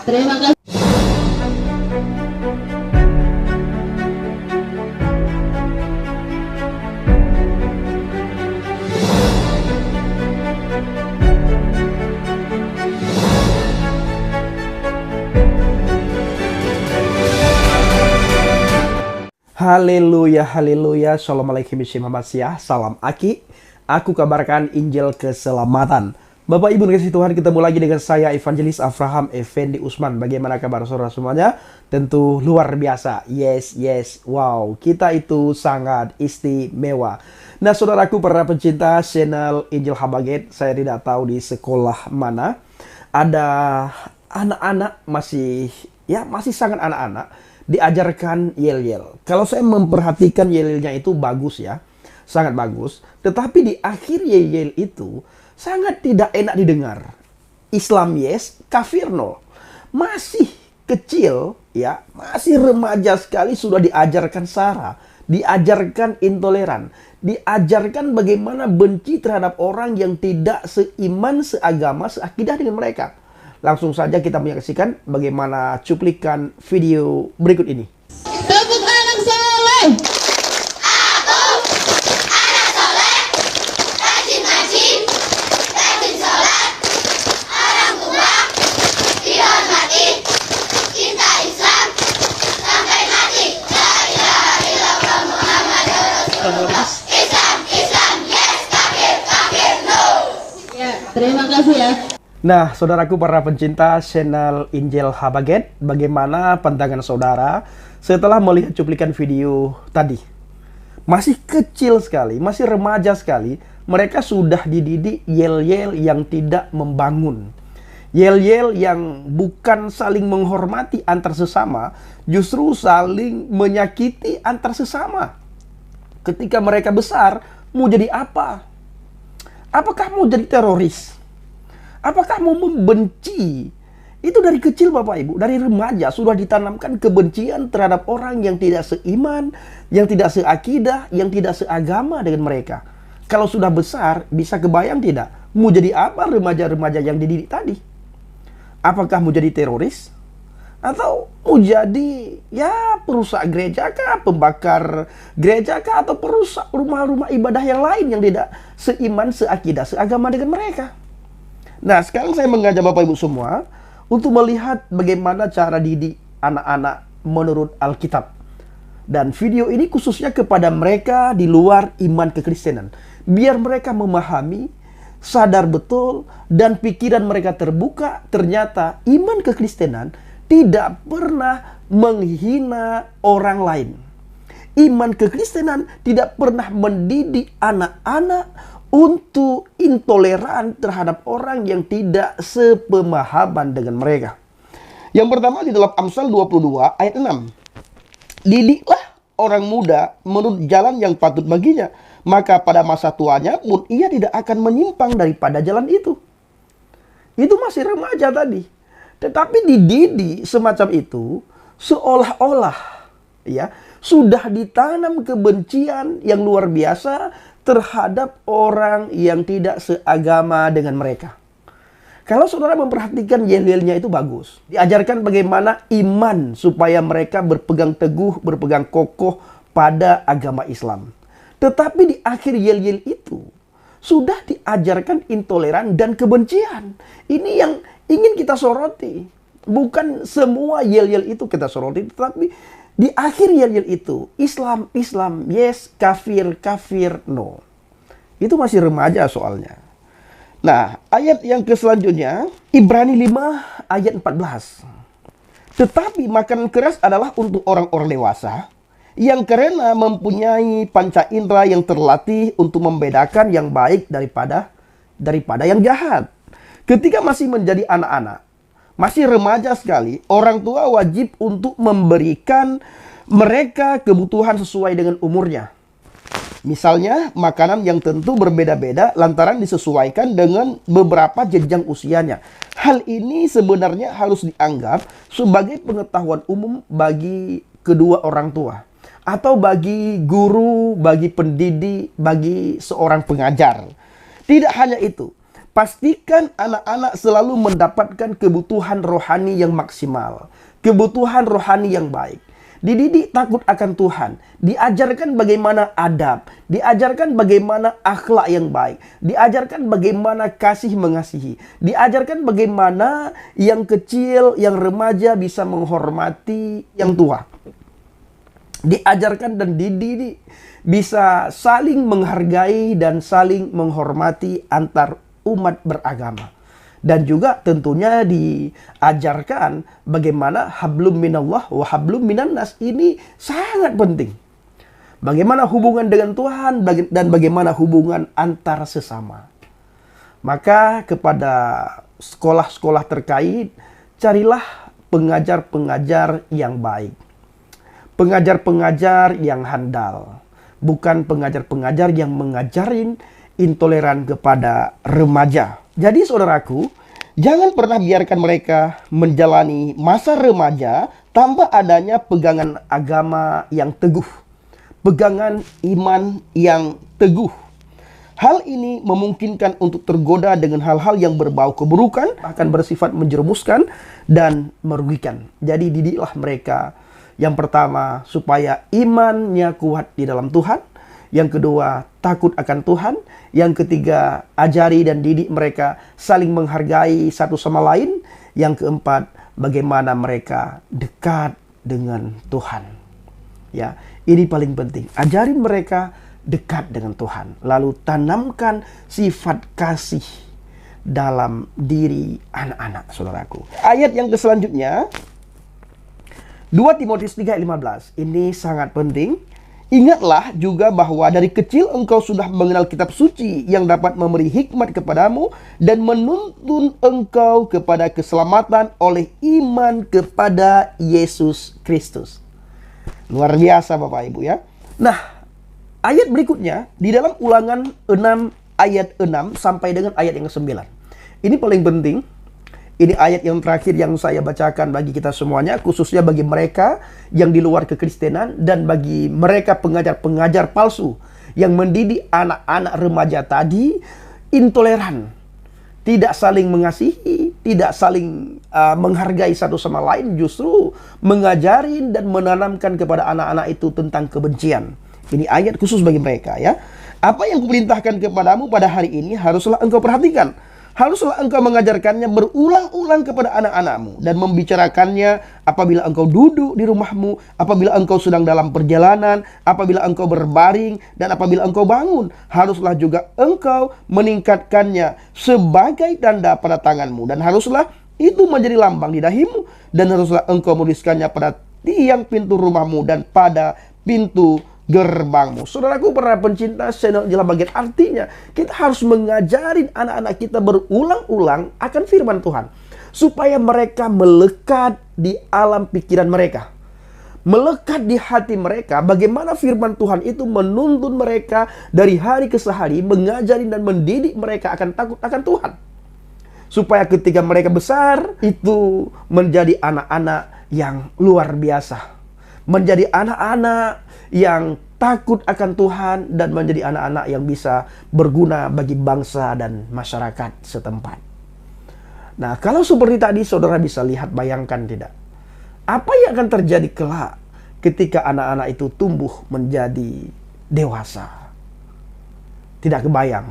Terima kasih. Haleluya, haleluya, Assalamualaikum warahmatullahi wabarakatuh. Salam Aki, aku kabarkan Injil keselamatan. Bapak Ibu dikasih Tuhan, ketemu lagi dengan saya Evangelis Avraham Effendi Usman. Bagaimana kabar saudara semuanya? Tentu luar biasa. Yes, wow, kita itu sangat istimewa. Nah saudaraku para pencinta channel Injil Habaget, saya tidak tahu di sekolah mana ada anak-anak masih sangat anak-anak diajarkan yel-yel. Kalau saya memperhatikan yel-yelnya itu bagus ya, sangat bagus. Tetapi di akhir yel-yel itu sangat tidak enak didengar. Islam yes, kafir no. Masih kecil ya, masih remaja sekali sudah diajarkan sara, diajarkan intoleran, diajarkan bagaimana benci terhadap orang yang tidak seiman, seagama, seakidah dengan mereka. Langsung saja kita menyaksikan bagaimana cuplikan video berikut ini. Tepuk anak soleh. Aku anak soleh, rajin sholat, orang tua dihormati, cinta Islam sampai mati. La ilaha illallah Muhammadur Rasulullah. Islam, yes, kafir, no. Ya, terima kasih ya. Nah, saudaraku para pencinta channel Injil Habaget, bagaimana pandangan saudara setelah melihat cuplikan video tadi? Masih kecil sekali, masih remaja sekali, mereka sudah dididik yel-yel yang tidak membangun. Yel-yel yang bukan saling menghormati antar sesama, justru saling menyakiti antar sesama. Ketika mereka besar, mau jadi apa? Apakah mau jadi teroris? Apakah mau membenci? Itu dari kecil Bapak Ibu, dari remaja sudah ditanamkan kebencian terhadap orang yang tidak seiman, yang tidak seakidah, yang tidak seagama dengan mereka. Kalau sudah besar, bisa kebayang tidak? Mau jadi apa remaja-remaja yang dididik tadi? Apakah mau jadi teroris? Atau mau jadi perusak gereja kah, pembakar gereja kah, atau perusak rumah-rumah ibadah yang lain yang tidak seiman, seakidah, seagama dengan mereka? Nah, sekarang saya mengajak Bapak Ibu semua untuk melihat bagaimana cara didik anak-anak menurut Alkitab. Dan video ini khususnya kepada mereka di luar iman kekristenan. Biar mereka memahami, sadar betul, dan pikiran mereka terbuka. Ternyata iman kekristenan tidak pernah menghina orang lain. Iman kekristenan tidak pernah mendidik anak-anak untuk intoleran terhadap orang yang tidak sepemahaman dengan mereka. Yang pertama di dalam Amsal 22 ayat 6. Didiklah orang muda menurut jalan yang patut baginya, maka pada masa tuanya pun ia tidak akan menyimpang daripada jalan itu. Itu masih remaja tadi. Tetapi dididik semacam itu seolah-olah sudah ditanam kebencian yang luar biasa terhadap orang yang tidak seagama dengan mereka. Kalau saudara memperhatikan yel-yelnya itu bagus. Diajarkan bagaimana iman supaya mereka berpegang teguh, berpegang kokoh pada agama Islam. Tetapi di akhir yel-yel itu sudah diajarkan intoleran dan kebencian. Ini yang ingin kita soroti. Bukan semua yel-yel itu kita soroti, tetapi di akhir yel-yel itu, Islam, yes, kafir, no. Itu masih remaja soalnya. Nah, ayat yang selanjutnya, Ibrani 5 ayat 14. Tetapi makanan keras adalah untuk orang-orang dewasa, yang karena mempunyai panca indera yang terlatih untuk membedakan yang baik daripada yang jahat. Ketika masih menjadi anak-anak, masih remaja sekali, orang tua wajib untuk memberikan mereka kebutuhan sesuai dengan umurnya. Misalnya, makanan yang tentu berbeda-beda lantaran disesuaikan dengan beberapa jenjang usianya. Hal ini sebenarnya harus dianggap sebagai pengetahuan umum bagi kedua orang tua. Atau bagi guru, bagi pendidik, bagi seorang pengajar. Tidak hanya itu. Pastikan anak-anak selalu mendapatkan kebutuhan rohani yang maksimal, kebutuhan rohani yang baik. Dididik takut akan Tuhan, diajarkan bagaimana adab, diajarkan bagaimana akhlak yang baik, diajarkan bagaimana kasih mengasihi, diajarkan bagaimana yang kecil, yang remaja bisa menghormati yang tua. Diajarkan dan dididik bisa saling menghargai dan saling menghormati antar umat beragama. Dan juga tentunya diajarkan bagaimana hablum minallah wa hablum minannas, ini sangat penting. Bagaimana hubungan dengan Tuhan dan bagaimana hubungan antar sesama. Maka kepada sekolah-sekolah terkait, carilah pengajar-pengajar yang baik. Pengajar-pengajar yang handal. Bukan pengajar-pengajar yang mengajarin intoleran kepada remaja. Jadi saudaraku, jangan pernah biarkan mereka menjalani masa remaja tanpa adanya pegangan agama yang teguh, pegangan iman yang teguh. Hal ini memungkinkan untuk tergoda dengan hal-hal yang berbau keburukan, bahkan bersifat menjerumuskan dan merugikan. Jadi didiklah mereka, yang pertama supaya imannya kuat di dalam Tuhan. Yang kedua, takut akan Tuhan. Yang ketiga, ajari dan didik mereka saling menghargai satu sama lain. Yang keempat, bagaimana mereka dekat dengan Tuhan. Ya, ini paling penting. Ajarin mereka dekat dengan Tuhan. Lalu tanamkan sifat kasih dalam diri anak-anak, saudaraku. Ayat yang selanjutnya, 2 Timotius 3:15. Ini sangat penting. Ingatlah juga bahwa dari kecil engkau sudah mengenal kitab suci yang dapat memberi hikmat kepadamu dan menuntun engkau kepada keselamatan oleh iman kepada Yesus Kristus. Luar biasa Bapak Ibu ya. Nah, ayat berikutnya di dalam Ulangan 6 ayat 6 sampai dengan ayat yang ke-9. Ini paling penting. Ini ayat yang terakhir yang saya bacakan bagi kita semuanya, khususnya bagi mereka yang di luar kekristenan dan bagi mereka pengajar-pengajar palsu yang mendidik anak-anak remaja tadi intoleran, tidak saling mengasihi, tidak saling menghargai satu sama lain, justru mengajarin dan menanamkan kepada anak-anak itu tentang kebencian. Ini ayat khusus bagi mereka ya. Apa yang kuperintahkan kepadamu pada hari ini haruslah engkau perhatikan. Haruslah engkau mengajarkannya berulang-ulang kepada anak-anakmu dan membicarakannya apabila engkau duduk di rumahmu, apabila engkau sedang dalam perjalanan, apabila engkau berbaring, dan apabila engkau bangun. Haruslah juga engkau meningkatkannya sebagai tanda pada tanganmu, dan haruslah itu menjadi lambang di dahimu, dan haruslah engkau menuliskannya pada tiang pintu rumahmu dan pada pintu gerbangmu. Saudaraku para pencinta channel Injil Habaget, artinya kita harus mengajarin anak-anak kita berulang-ulang akan firman Tuhan supaya mereka melekat di alam pikiran mereka, melekat di hati mereka. Bagaimana firman Tuhan itu menuntun mereka dari hari ke hari, mengajarin dan mendidik mereka akan takut akan Tuhan, supaya ketika mereka besar itu menjadi anak-anak yang luar biasa, menjadi anak-anak yang takut akan Tuhan dan menjadi anak-anak yang bisa berguna bagi bangsa dan masyarakat setempat. Nah, kalau seperti tadi saudara bisa lihat, bayangkan tidak? Apa yang akan terjadi kelak ketika anak-anak itu tumbuh menjadi dewasa? Tidak kebayang.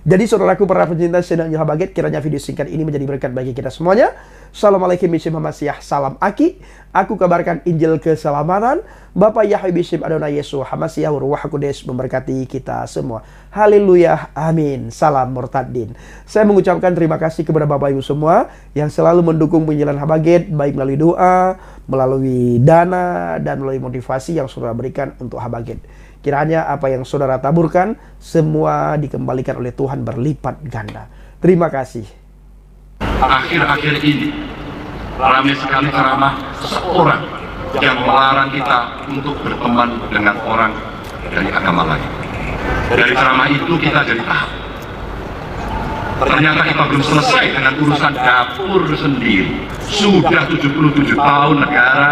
Jadi saudaraku para pencinta channel Injil Habaget, kiranya video singkat ini menjadi berkat bagi kita semuanya. Assalamualaikum warahmatullahi wabarakatuh. Salam Aki. Aku kabarkan Injil keselamatan. Bapak Yahweh Bishim Adonai Yesus Hamasiah Ruach Kudus memberkati kita semua. Haleluya. Amin. Salam Murtadin. Saya mengucapkan terima kasih kepada Bapak Ibu semua yang selalu mendukung penjilan Habaget, baik melalui doa, melalui dana, dan melalui motivasi yang saudara berikan untuk Habaget. Kiranya apa yang saudara taburkan semua dikembalikan oleh Tuhan berlipat ganda. Terima kasih. Akhir-akhir ini ramai sekali ceramah seseorang yang melarang kita untuk berteman dengan orang dari agama lain. Dari ceramah itu kita jadi tahu, ternyata kita belum selesai dengan urusan dapur sendiri. Sudah 77 tahun negara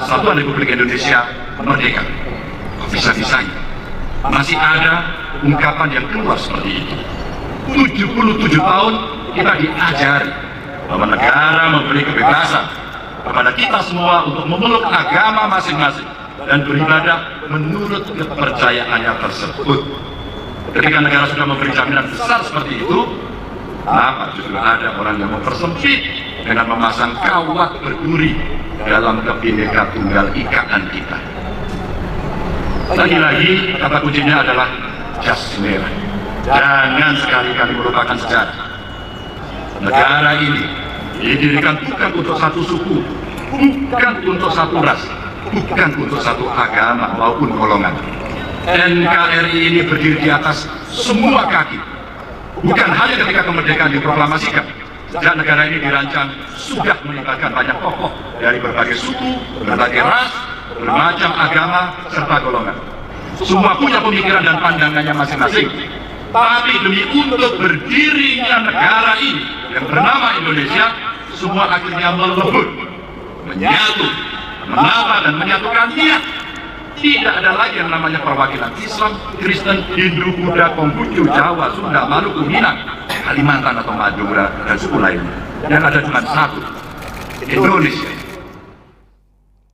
Kesatuan Republik Indonesia merdeka, bisa-bisanya masih ada ungkapan yang keluar seperti itu. 77 tahun kita diajari bahwa negara memberi kebebasan kepada kita semua untuk memeluk agama masing-masing dan beribadah menurut kepercayaannya tersebut. Ketika negara sudah memberi jaminan besar seperti itu, kenapa justru ada orang yang mempersempit dengan memasang kawat berduri dalam Bhinneka Tunggal Ika kita? Lagi-lagi kata kuncinya adalah jas merah. Jangan sekali-kali melupakan sejarah. Negara ini didirikan bukan untuk satu suku, bukan untuk satu ras, bukan untuk satu agama maupun golongan. NKRI ini berdiri di atas semua kaki. Bukan hanya ketika kemerdekaan diproklamasikan. Sejak negara ini dirancang sudah melibatkan banyak tokoh dari berbagai suku, berbagai ras, bermacam agama, serta golongan. Semua punya pemikiran dan pandangannya masing-masing. Tapi demi untuk berdirinya negara ini yang bernama Indonesia, semua akhirnya melebur, menyatu, menata dan menyatukan niat. Tidak ada lagi yang namanya perwakilan Islam, Kristen, Hindu, Buddha, Konghucu, Jawa, Sunda, Maluku, Minang, Kalimantan atau Madura dan suku lainnya. Yang ada cuma satu, Indonesia.